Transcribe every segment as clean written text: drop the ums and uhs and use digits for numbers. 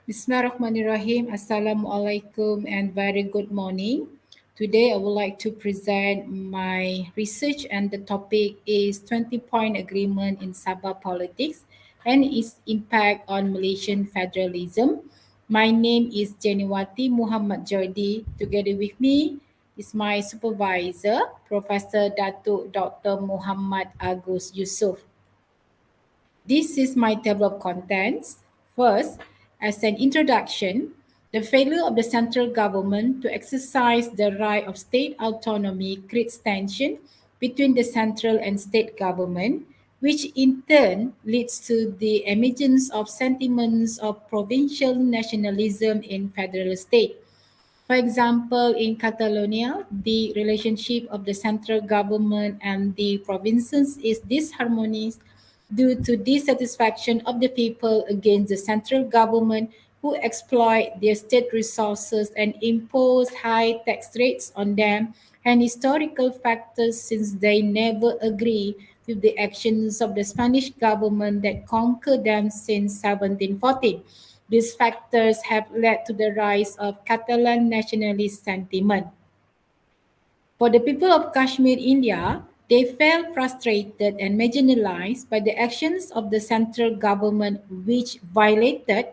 Bismillahirrahmanirrahim. Assalamualaikum and very good morning. Today I would like to present my research and the topic is 20-point agreement in Sabah politics and its impact on Malaysian federalism. My name is Jeniwaty Mohammad Jody. Together with me is my supervisor, Professor Datuk Dr. Mohammad Agus Yusoff. This is my table of contents. First, as an introduction, the failure of the central government to exercise the right of state autonomy creates tension between the central and state government, which in turn leads to the emergence of sentiments of provincial nationalism in federal state. For example, in Catalonia, the relationship of the central government and the provinces is disharmonious due to dissatisfaction of the people against the central government who exploit their state resources and impose high tax rates on them, and historical factors since they never agree with the actions of the Spanish government that conquered them since 1714. These factors have led to the rise of Catalan nationalist sentiment. For the people of Kashmir, India, they felt frustrated and marginalized by the actions of the central government, which violated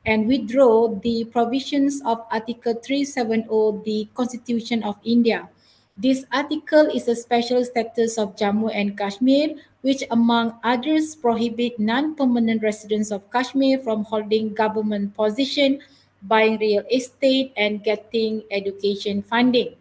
and withdrew the provisions of Article 370, the Constitution of India. This article is a special status of Jammu and Kashmir, which, among others, prohibit non-permanent residents of Kashmir from holding government position, buying real estate, and getting education funding.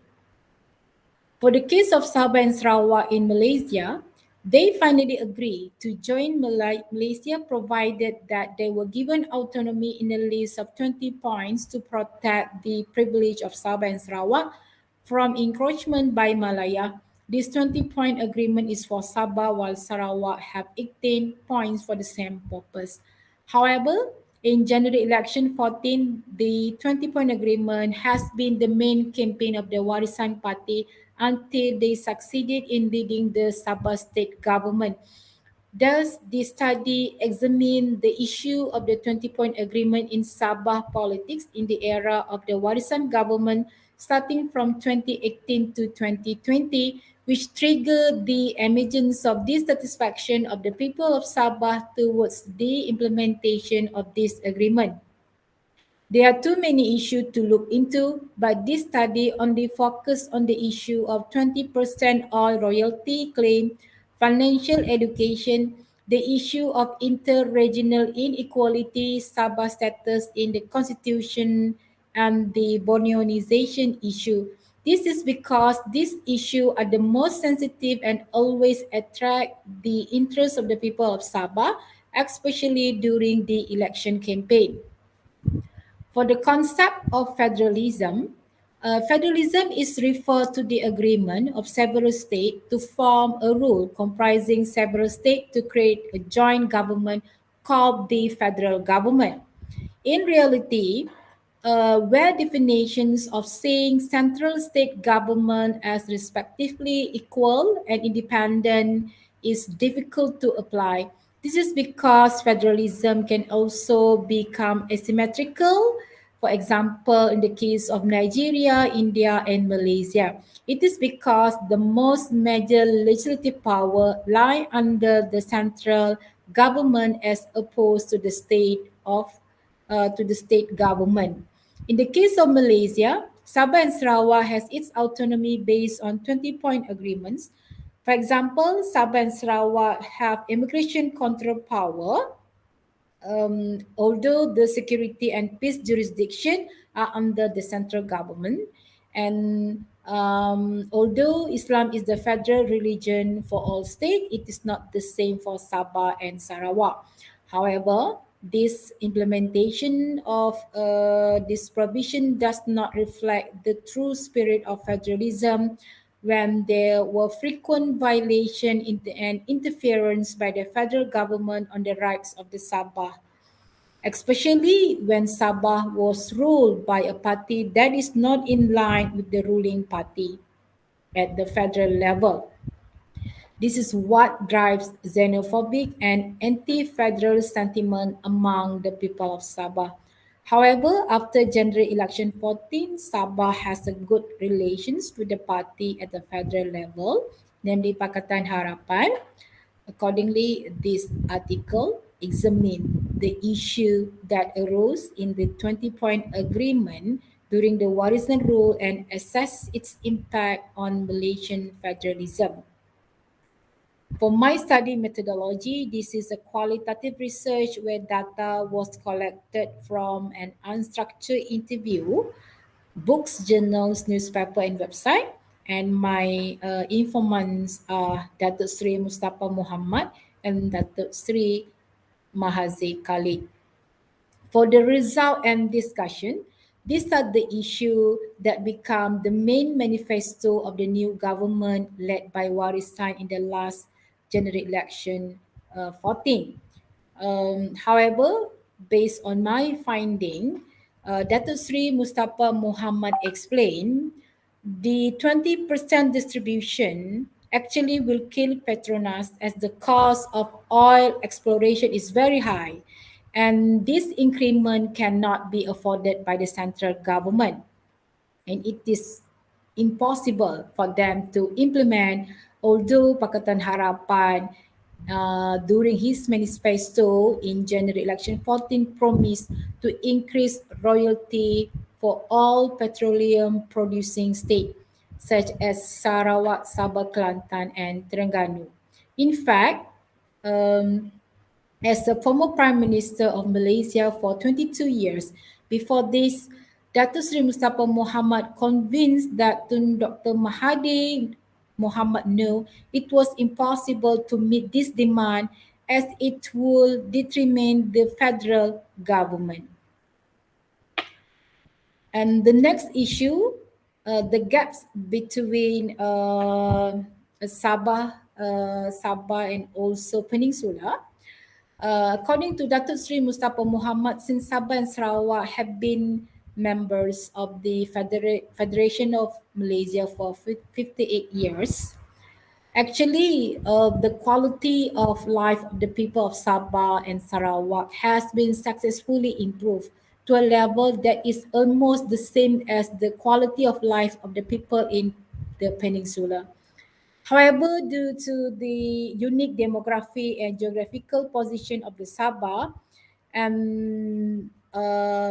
For the case of Sabah and Sarawak in Malaysia, they finally agreed to join Malaysia provided that they were given autonomy in a list of 20 points to protect the privilege of Sabah and Sarawak from encroachment by Malaya. This 20-point agreement is for Sabah while Sarawak have 18 points for the same purpose. However, in January election 14, the 20-point agreement has been the main campaign of the Warisan Party until they succeeded in leading the Sabah state government. Thus, the study examined the issue of the 20-point agreement in Sabah politics in the era of the Warisan government starting from 2018 to 2020, which triggered the emergence of dissatisfaction of the people of Sabah towards the implementation of this agreement. There are too many issues to look into, but this study only focused on the issue of 20% oil royalty claim, financial education, the issue of inter-regional inequality, Sabah status in the constitution, and the Borneoization issue. This is because these issues are the most sensitive and always attract the interest of the people of Sabah, especially during the election campaign. For the concept of federalism is referred to the agreement of several states to form a rule comprising several states to create a joint government called the federal government. In reality, where definitions of saying central state government as respectively equal and independent is difficult to apply. This is because federalism can also become asymmetrical. For example, in the case of Nigeria, India, and Malaysia, it is because the most major legislative power lie under the central government as opposed to the state government. In the case of Malaysia, Sabah and Sarawak has its autonomy based on 20-point agreements. For example, Sabah and Sarawak have immigration control power, although the security and peace jurisdiction are under the central government. And although Islam is the federal religion for all states, it is not the same for Sabah and Sarawak. However, this implementation of this provision does not reflect the true spirit of federalism when there were frequent violation and interference by the federal government on the rights of the Sabah, especially when Sabah was ruled by a party that is not in line with the ruling party at the federal level. This is what drives xenophobic and anti-federal sentiment among the people of Sabah. However, after general election 14, Sabah has a good relations with the party at the federal level, namely Pakatan Harapan. Accordingly, this article examined the issue that arose in the 20-point agreement during the Warisan rule and assess its impact on Malaysian federalism. For my study methodology, this is a qualitative research where data was collected from an unstructured interview, books, journals, newspaper, and website. And my informants are Datuk Sri Mustafa Mohammad and Datuk Sri Mahathir Khalid. For the result and discussion, these are the issues that become the main manifesto of the new government led by Warisan in the last general election 14. However, based on my finding, Datuk Sri Mustafa Mohammad explained the 20% distribution actually will kill Petronas as the cost of oil exploration is very high, and this increment cannot be afforded by the central government, and it is impossible for them to implement. Although Pakatan Harapan, during his manifesto in January election 14, promised to increase royalty for all petroleum producing states such as Sarawak, Sabah, Kelantan, and Terengganu. In fact, um, as the former Prime Minister of Malaysia for 22 years. Before this, Datuk Sri Mustafa Mohammad convinced that Tun Dr. Mahathir Mohammad knew it was impossible to meet this demand as it would determine the federal government. And the next issue, the gaps between Sabah and also Peninsula. According to Datuk Sri Mustafa Mohammad, since Sabah and Sarawak have been members of the Federation of Malaysia for 58 years, actually, the quality of life of the people of Sabah and Sarawak has been successfully improved to a level that is almost the same as the quality of life of the people in the peninsula. However, due to the unique demography and geographical position of the Sabah, and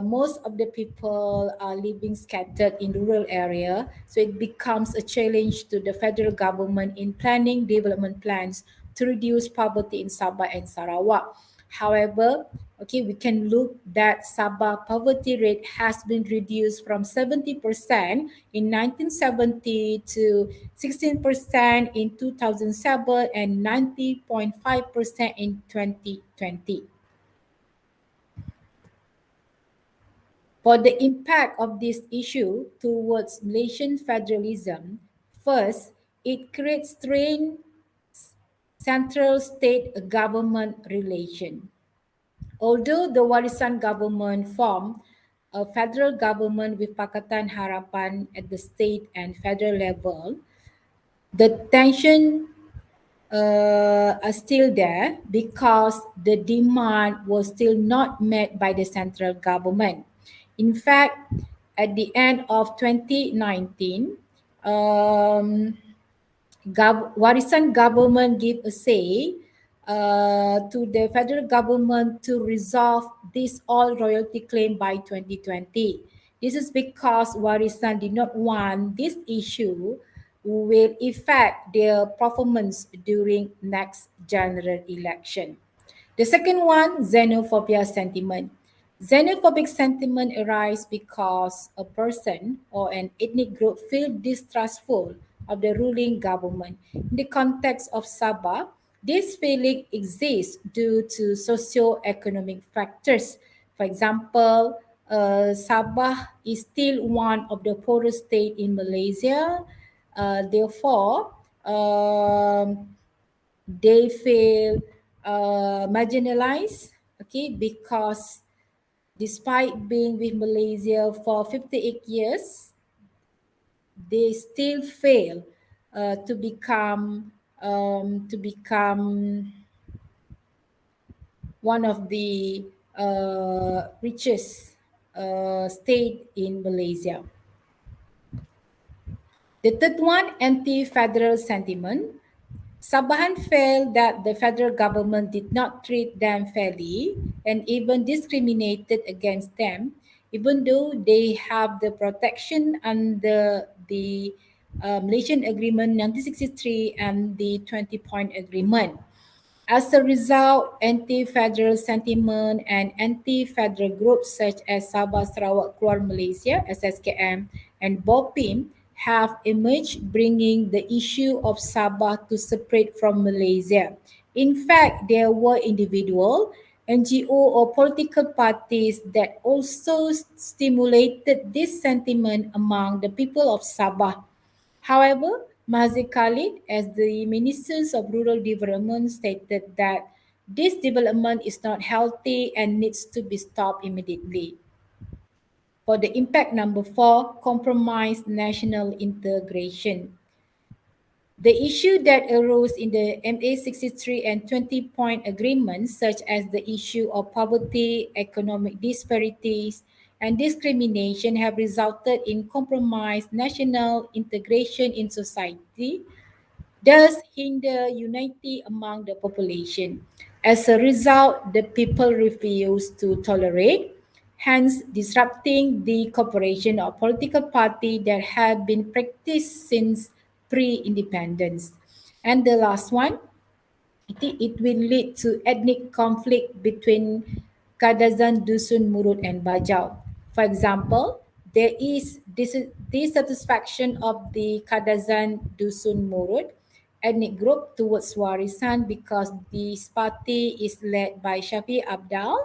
most of the people are living scattered in rural area, so it becomes a challenge to the federal government in planning development plans to reduce poverty in Sabah and Sarawak. However, okay, we can look that Sabah poverty rate has been reduced from 70% in 1970 to 16% in 2007 and 90.5% in 2020. For the impact of this issue towards Malaysian federalism, first, it creates strained central state government relation. Although the Warisan government formed a federal government with Pakatan Harapan at the state and federal level, the tension are still there because the demand was still not met by the central government. In fact, at the end of 2019, um, Warisan government give a say to the federal government to resolve this all royalty claim by 2020. This is because Warisan did not want this issue will affect their performance during next general election. The second one, xenophobia sentiment. Xenophobic sentiment arises because a person or an ethnic group feel distrustful of the ruling government. In the context of Sabah, this feeling exists due to socio-economic factors. For example, Sabah is still one of the poorest states in Malaysia. Therefore, they feel marginalized, okay, because despite being with Malaysia for 58 years, they still fail to become one of the richest state in Malaysia. The third one, anti-federal sentiment. Sabahan felt that the federal government did not treat them fairly and even discriminated against them, even though they have the protection under the Malaysian Agreement 1963 and the 20-point agreement. As a result, anti-federal sentiment and anti-federal groups such as Sabah Sarawak Keluar Malaysia (SSKM) and BOPIM have emerged, bringing the issue of Sabah to separate from Malaysia. In fact, there were individual, NGO or political parties that also stimulated this sentiment among the people of Sabah. However, Mahathir Khalid, as the Minister of Rural Development, stated that this development is not healthy and needs to be stopped immediately. For the impact number 4, compromise national integration. The issue that arose in the MA 63 and 20-point agreements, such as the issue of poverty, economic disparities, and discrimination, have resulted in compromised national integration in society, thus hinder unity among the population. As a result, the people refuse to tolerate, hence disrupting the cooperation of political party that had been practiced since pre-independence. And the last one, it will lead to ethnic conflict between Kadazan, Dusun, Murut, and Bajau. For example, there is dissatisfaction of the Kadazan, Dusun, Murut ethnic group towards Warisan because this party is led by Shafi Abdal,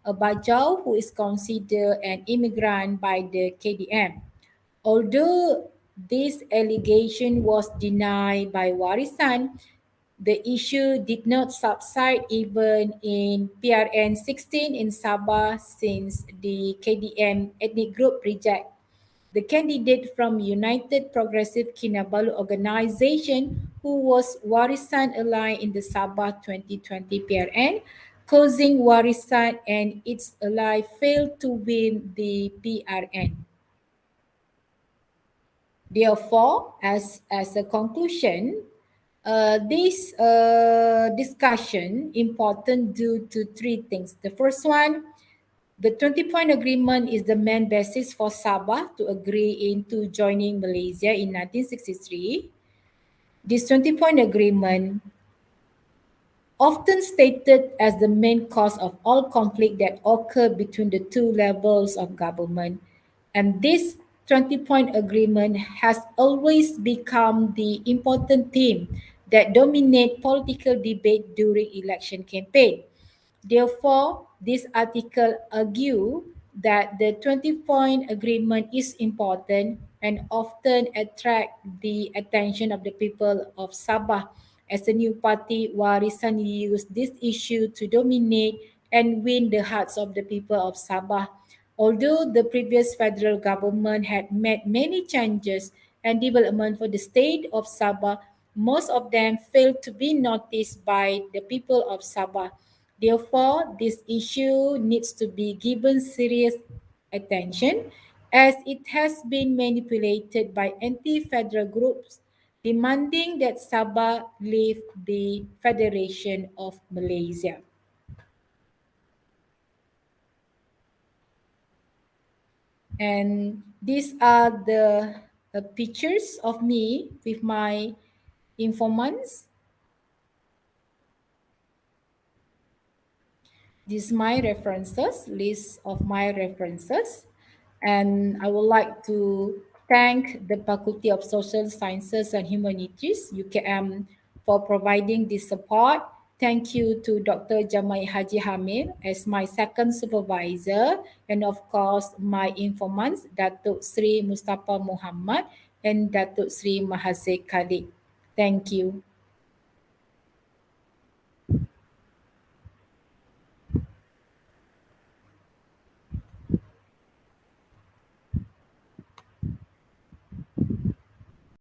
a Bajau who is considered an immigrant by the KDM. Although this allegation was denied by Warisan, the issue did not subside even in PRN 16 in Sabah since the KDM ethnic group reject the candidate from United Progressive Kinabalu organization who was Warisan ally in the Sabah 2020 PRN, causing Warisan and its ally failed to win the PRN. Therefore, as a conclusion, this discussion important due to three things. The first one, the 20-point agreement is the main basis for Sabah to agree into joining Malaysia in 1963. This 20-point agreement often stated as the main cause of all conflict that occur between the two levels of government. And this 20-point agreement has always become the important theme that dominate political debate during election campaign. Therefore, this article argues that the 20-point agreement is important and often attract the attention of the people of Sabah. As a new party, Warisan used this issue to dominate and win the hearts of the people of Sabah. Although the previous federal government had made many changes and development for the state of Sabah, most of them failed to be noticed by the people of Sabah. Therefore, this issue needs to be given serious attention as it has been manipulated by anti-federal groups demanding that Sabah leave the Federation of Malaysia. And these are the pictures of me with my informants. This is my references, list of my references. And I would like to thank the Faculty of Social Sciences and Humanities, UKM, for providing this support. Thank you to Dr. Jamai Haji Hamid as my second supervisor, and of course my informants, Datuk Sri Mustafa Mohammad and Datuk Sri Mahathir Khalid. Thank you.